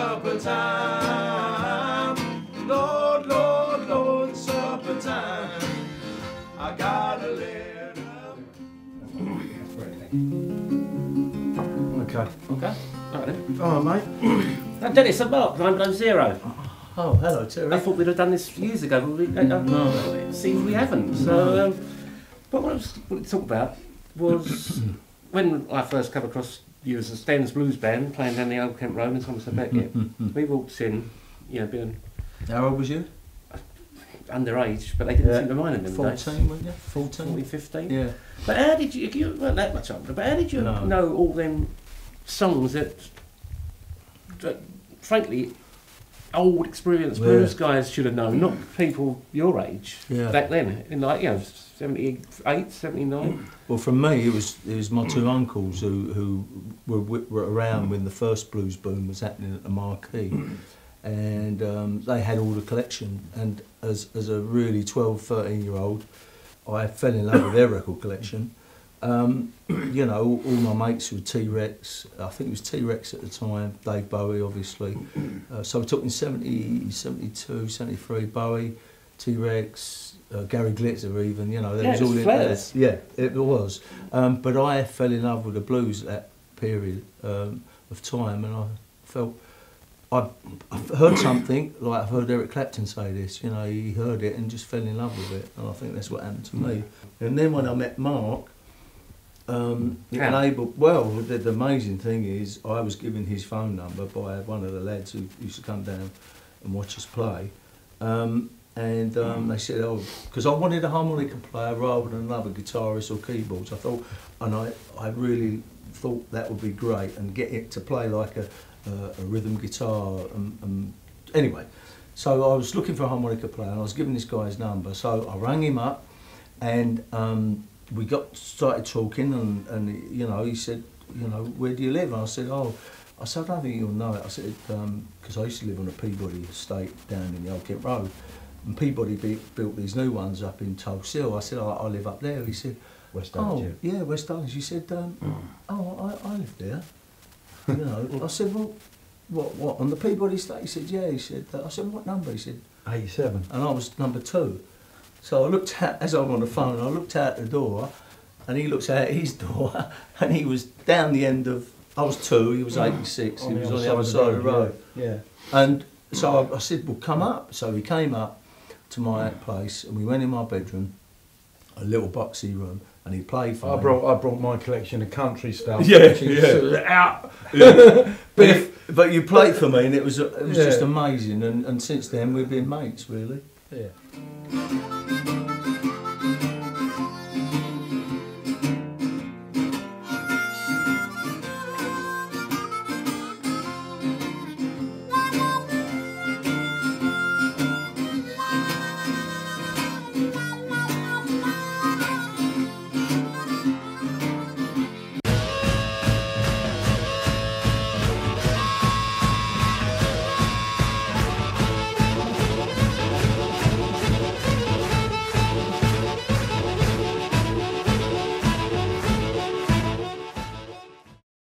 supper time. Lord, Lord, Lord, supper time. I got a letter. Okay. Okay. All right then. All right, mate. Now, Dennis and Mark, 990. Oh, hello, Terry. I thought we'd have done this years ago, but we, No. it seems we haven't. So, but what I was going to talk about was when I first come across you as a Sten's Blues band playing down the Old Kent Road in Somerset Beckett. We walked in, you know, being How old was you? underage, but they didn't seem to mind in them 14, days. weren't you? 14? 15? Yeah. But how did you weren't that much older, but how did you know all them songs that frankly, old experienced blues guys should have known, not people your age back then, in like, you know, 78, 79? Well, for me, it was my two uncles who were around when the first blues boom was happening at the Marquee. And they had all the collection, and as a really 12, 13-year-old, I fell in love with their record collection. You know, all my mates were T-Rex. I think it was T-Rex at the time, Dave Bowie, obviously. So we're talking 70, 72, 73, Bowie, T-Rex, Gary Glitzer even, you know, there was all in there. Yeah, it was. But I fell in love with the blues at that period of time, and I felt I've heard something, like I've heard Eric Clapton say this, you know, he heard it and just fell in love with it, and I think that's what happened to me. And then when I met Mark, the amazing thing is I was given his phone number by one of the lads who used to come down and watch us play, and they said, oh, because I wanted a harmonica player rather than another guitarist or keyboards. I thought, and I really thought that would be great, and get it to play like a rhythm guitar. Anyway, so I was looking for a harmonica player, and I was given this guy's number. So I rang him up, and we started talking, and you know, he said, you know, where do you live? And I said, I don't think you'll know it. I said, because I used to live on a Peabody estate down in the Old Kent Road, and Peabody built these new ones up in Tulse Hill. I said, I live up there. He said, West Dulwich. Oh, yeah, West Dulwich. He said, I live there. You know, I said, well, what, on the Peabody estate? He said, yeah. He said, I said, what number? He said, 87. And I was number 2. So I looked out, as I'm on the phone, I looked out the door, and he looked out his door, and he was down the end of, I was 2, he was 86, he was on the other side of the road. Yeah. And so I said, well, come up. So he came up to my place, and we went in my bedroom, a little boxy room, and he played for me. I brought my collection of country stuff. Out. Yeah. But you played for me, and it was just amazing. And since then we've been mates, really. Yeah.